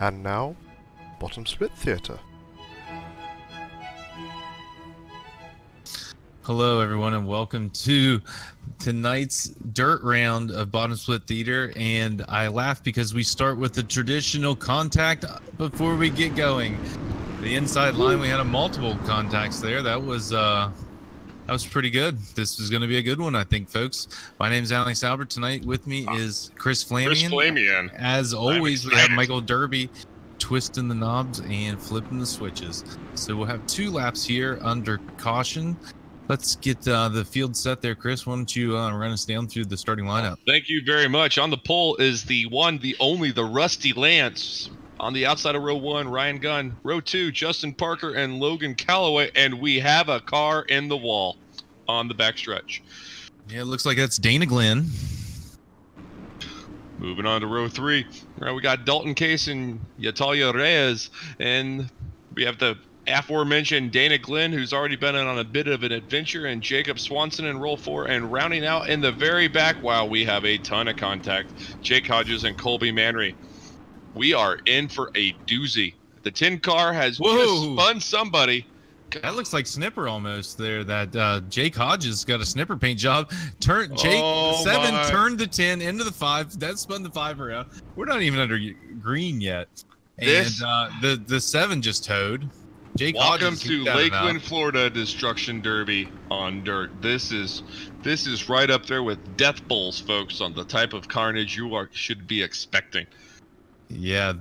And now, Bottom Split Theatre. Hello, everyone, and welcome to tonight's dirt round of Bottom Split Theater. And I laugh because we start with the traditional contact before we get going. The inside line, we had a multiple contacts there. That was pretty good. This is going to be a good one, I think, folks. My name is Alex Albert. Tonight with me is Chris Flamian. As always, we have Michael Derby twisting the knobs and flipping the switches. So we'll have 2 laps here under caution. Let's get the field set there, Chris. Why don't you run us down through the starting lineup? Thank you very much. On the pole is the one, the only, the Rusty Lance. On the outside of row 1, Ryan Gunn. Row 2, Justin Parker and Logan Calloway. And we have a car in the wall on the backstretch. Yeah, it looks like that's Dana Glenn. Moving on to row 3. We got Dalton Case and Yatalia Reyes. And we have the aforementioned Dana Glenn, who's already been on a bit of an adventure, and Jacob Swanson in roll 4. And rounding out in the very back, wow, we have a ton of contact, Jake Hodges and Colby Manry. We are in for a doozy. The 10 car has just spun somebody. That looks like Snipper almost there. That Jake Hodges got a Snipper paint job. Jake 7 turned the 10 into the 5. That spun the 5 around. We're not even under green yet. And the 7 just towed. Jake Welcome Hodges, to Lakeland, Florida Destruction Derby on dirt. This is right up there with Death Bulls, folks, on the type of carnage you should be expecting. Yeah,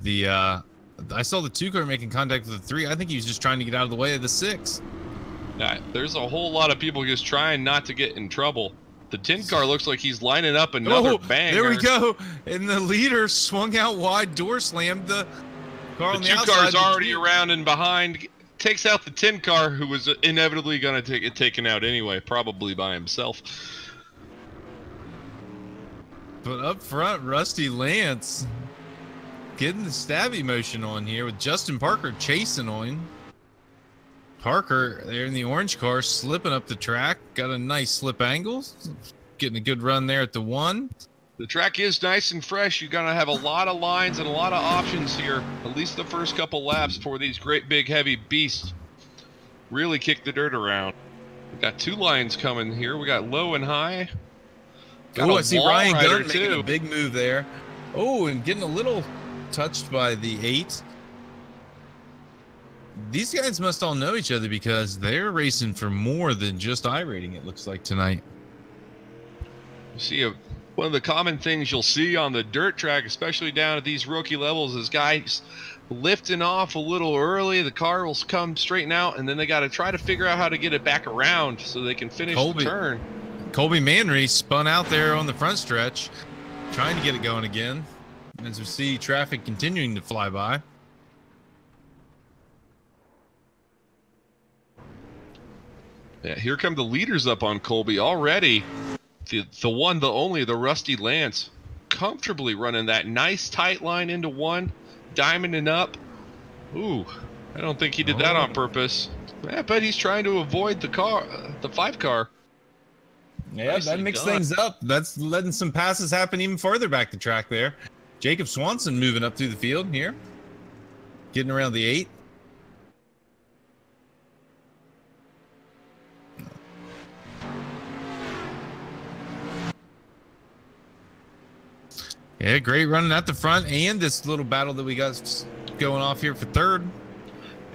I saw the 2 car making contact with the 3. I think he was just trying to get out of the way of the 6. There's a whole lot of people just trying not to get in trouble. The 10 car looks like he's lining up another banger. There we go. And the leader swung out wide, door slammed the car on the outside. 2 car's already around and behind. Takes out the 10 car, who was inevitably going to get taken out anyway, probably by himself. But up front, Rusty Lance getting the stabby motion on here with Justin Parker chasing on. Parker there in the orange car, slipping up the track. Got a nice slip angle. Getting a good run there at the 1. The track is nice and fresh. You're going to have a lot of lines and a lot of options here, at least the first couple laps, for these great big heavy beasts. Really kick the dirt around. We got 2 lines coming here. We got low and high. Oh, I see Ryan Gunn making a big move there. Oh, and getting a little touched by the 8. These guys must all know each other because they're racing for more than just iRating, it looks like, tonight. You see one of the common things you'll see on the dirt track, especially down at these rookie levels, is guys lifting off a little early. The car will come straighten out, and then they got to try to figure out how to get it back around so they can finish the turn. Colby Manry spun out there on the front stretch, trying to get it going again, as we see traffic continuing to fly by. Yeah, here come the leaders up on Colby already. The one, the only, the Rusty Lance, comfortably running that nice tight line into 1, diamonding up. Ooh, I don't think he did that on purpose. Yeah, but he's trying to avoid the 5 car. Yeah, that mixed things up. That's letting some passes happen even farther back the track there. Jacob Swanson moving up through the field here, getting around the 8. Yeah, great running at the front, and this little battle that we got going off here for 3rd.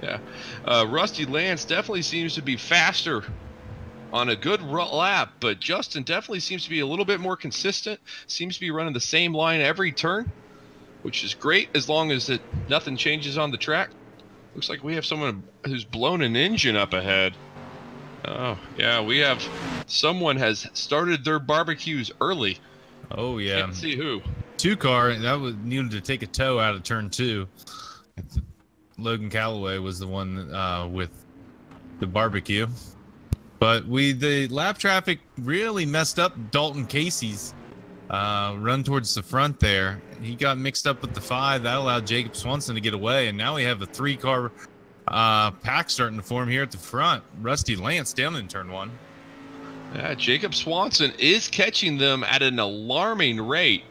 Yeah, Rusty Lance definitely seems to be faster on a good lap, but Justin definitely seems to be a little bit more consistent. Seems to be running the same line every turn, which is great as long as nothing changes on the track. Looks like we have someone who's blown an engine up ahead. Oh, yeah, we have someone has started their barbecues early. Oh, yeah. Can't see who. 2 car, that was needed to take a tow out of turn 2. Logan Calloway was the one with the barbecue. But the lap traffic really messed up Dalton Casey's run towards the front there. He got mixed up with the 5. That allowed Jacob Swanson to get away. And now we have a 3 car pack starting to form here at the front. Rusty Lance down in turn 1. Yeah, Jacob Swanson is catching them at an alarming rate.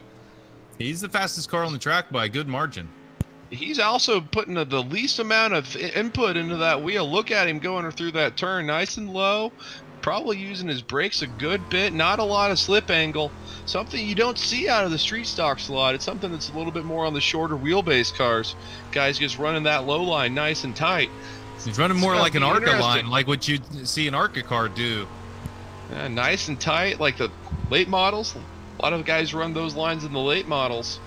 He's the fastest car on the track by a good margin. He's also putting the least amount of input into that wheel. Look at him going through that turn nice and low. Probably using his brakes a good bit. Not a lot of slip angle. Something you don't see out of the street stocks a lot. It's something that's a little bit more on the shorter wheelbase cars. Guys just running that low line nice and tight. He's running more like an ARCA line, like what you see an ARCA car do. Yeah, nice and tight, like the late models. A lot of guys run those lines in the late models.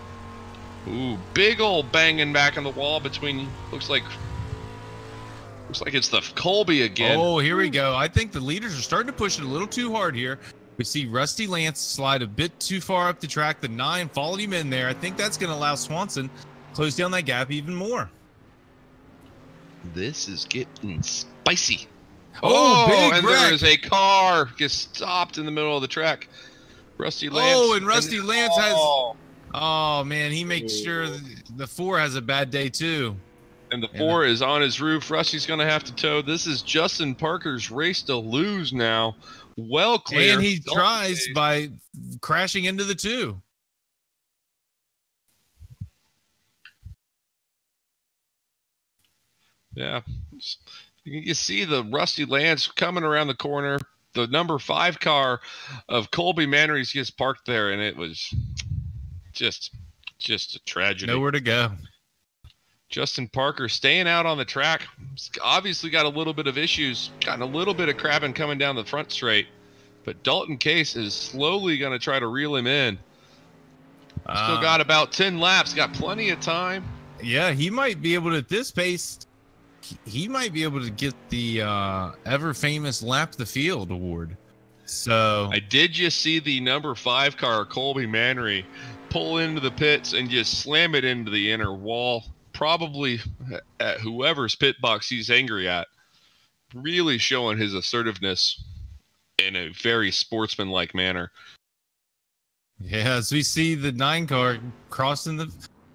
Ooh, big old banging back on the wall between. Looks like it's the Colby again. Oh, here we go. I think the leaders are starting to push it a little too hard here. We see Rusty Lance slide a bit too far up the track. The 9 followed him in there. I think that's going to allow Swanson to close down that gap even more. This is getting spicy. Oh, big and wreck. there is a car gets stopped in the middle of the track. Rusty Lance. Oh, and Rusty Lance has. Oh man, he makes sure the 4 has a bad day too. And the 4 is on his roof. Rusty's going to have to tow. This is Justin Parker's race to lose now. Well clear. And he tries by crashing into the 2. Yeah. You see the Rusty Lance coming around the corner. The number 5 car of Colby Mannery's gets parked there, and it was just a tragedy. Nowhere to go. Justin Parker staying out on the track. He's obviously got a little bit of issues. Gotten a little bit of crabbing coming down the front straight. But Dalton Case is slowly going to try to reel him in. Still got about 10 laps. Got plenty of time. Yeah, he might be able to, at this pace, he might be able to get the ever-famous Lap the Field award. So I did just see the number 5 car, Colby Mannery, pull into the pits and just slam it into the inner wall. Probably at whoever's pit box he's angry at. Really showing his assertiveness in a very sportsmanlike manner. yeah, as we see the 9 car crossing the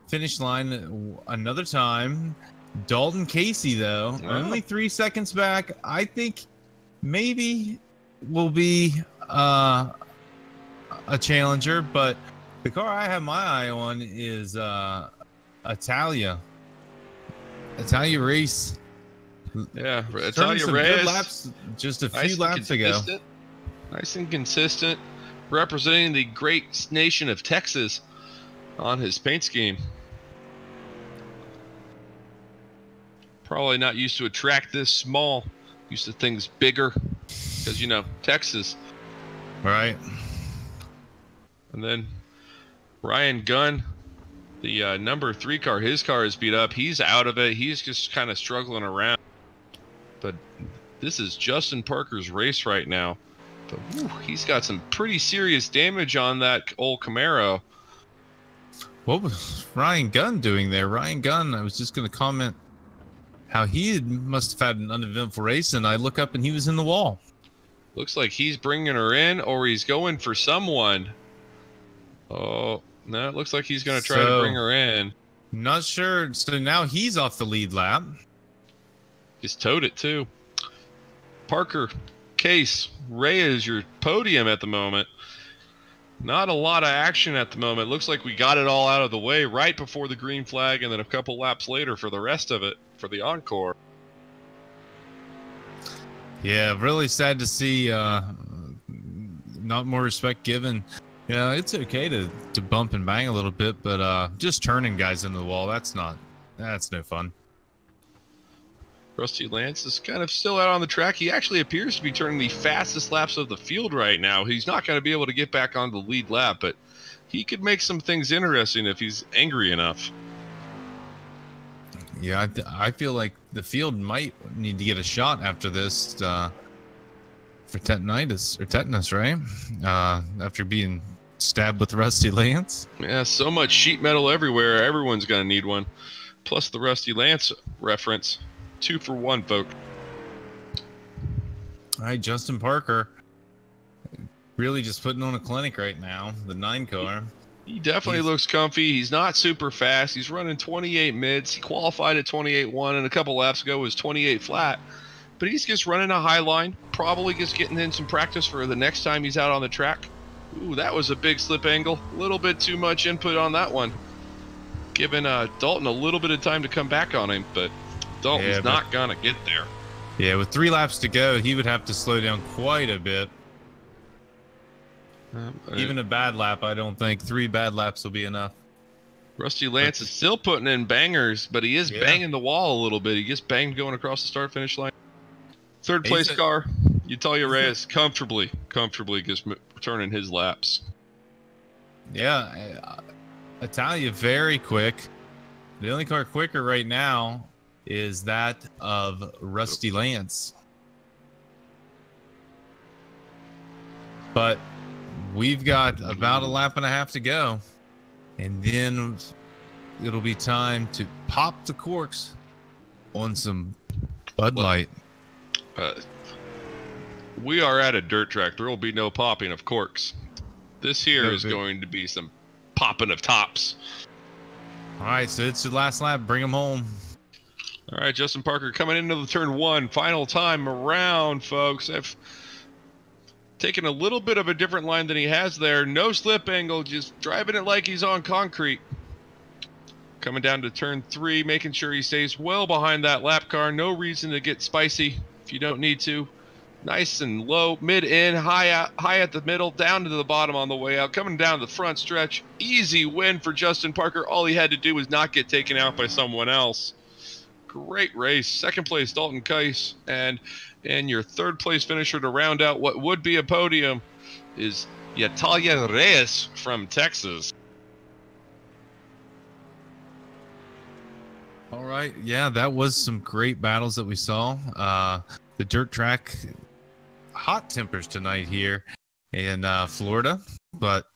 finish line another time. Dalton Casey, though, only 3 seconds back. I think maybe will be a challenger, but the car I have my eye on is Italia Race. Yeah, Italia Italia Race. Race. Laps just a few laps ago. Nice and consistent, representing the great nation of Texas on his paint scheme. Probably not used to a track this small. Used to things bigger, because you know Texas. Right. And then Ryan Gunn, the number 3 car, his car is beat up. He's out of it. He's just kind of struggling around. But this is Justin Parker's race right now. But whew, he's got some pretty serious damage on that old Camaro. What was Ryan Gunn doing there? Ryan Gunn, I was just going to comment how he must have had an uneventful race, and I look up and he was in the wall. Looks like he's bringing her in, or he's going for someone. Oh, no, it looks like he's going to try to bring her in. Not sure. So now he's off the lead lap. Just towed it, too. Parker, Case, Ray is your podium at the moment. Not a lot of action at the moment. Looks like we got it all out of the way right before the green flag, and then a couple laps later for the rest of it, for the encore. Yeah, really sad to see not more respect given. Yeah, it's okay to bump and bang a little bit, but just turning guys into the wall, that's no fun. Rusty Lance is kind of still out on the track. He actually appears to be turning the fastest laps of the field right now. He's not going to be able to get back on the lead lap, but he could make some things interesting if he's angry enough. Yeah, I feel like the field might need to get a shot after this for tetanus, right? After being stabbed with Rusty Lance. Yeah, so much sheet metal everywhere. Everyone's going to need one. Plus the Rusty Lance reference. 2 for 1, folks. All right, Justin Parker really just putting on a clinic right now. The 9 car. He definitely looks comfy. He's not super fast. He's running 28 mids. He qualified at 28.1, and a couple laps ago was 28 flat. But he's just running a high line. Probably just getting in some practice for the next time he's out on the track. Ooh, that was a big slip angle. A little bit too much input on that one. giving Dalton a little bit of time to come back on him, but Dalton's not going to get there. Yeah, with 3 laps to go, he would have to slow down quite a bit. Even a bad lap, I don't think 3 bad laps will be enough. Rusty Lance is still putting in bangers, but he is banging the wall a little bit. He gets banged going across the start-finish line. Third place car, Italia Reyes, comfortably gets turning his laps. Yeah, Italia very quick. The only car quicker right now is that of Rusty Lance. But we've got about a lap and a half to go. And then it'll be time to pop the corks on some Bud Light. We are at a dirt track. There will be no popping of corks. This here is going to be some popping of tops. All right, so it's the last lap. Bring them home. All right, Justin Parker coming into the turn 1. Final time around, folks. I've taken a little bit of a different line than he has there. No slip angle, just driving it like he's on concrete. Coming down to turn 3, making sure he stays well behind that lap car. No reason to get spicy if you don't need to. Nice and low, mid-in, high at the middle, down to the bottom on the way out. Coming down the front stretch. Easy win for Justin Parker. All he had to do was not get taken out by someone else. Great race. Second place, Dalton Keiss. And your third place finisher to round out what would be a podium is Italia Reyes from Texas. All right. Yeah, that was some great battles that we saw. The dirt track, hot tempers tonight here in Florida, but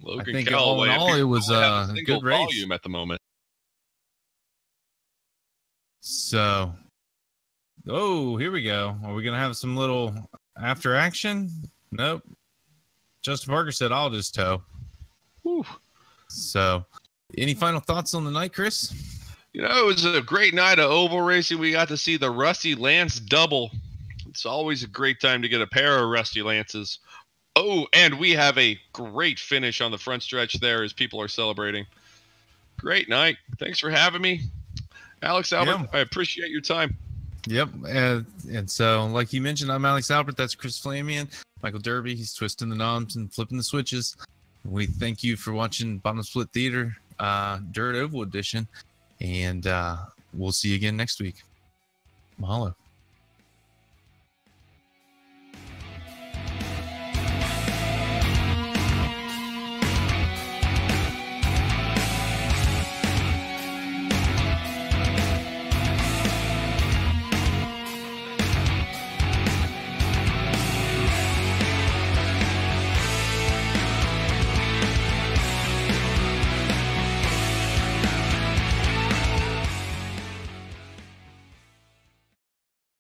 Logan I think Calloway, all in all, it was a good race. Volume at the moment. So, here we go. Are we going to have some little after action? Nope. Justin Parker said, I'll just tow. Whew. So, any final thoughts on the night, Chris? You know, it was a great night of oval racing. We got to see the Rusty Lance double. It's always a great time to get a pair of Rusty Lances. Oh, and we have a great finish on the front stretch there as people are celebrating. Great night. Thanks for having me. Alex Albert, I appreciate your time. Yep. And so, like you mentioned, I'm Alex Albert. That's Chris Flamian. Michael Derby, he's twisting the knobs and flipping the switches. We thank you for watching Bottom Split Theater Dirt Oval Edition. And we'll see you again next week. Mahalo.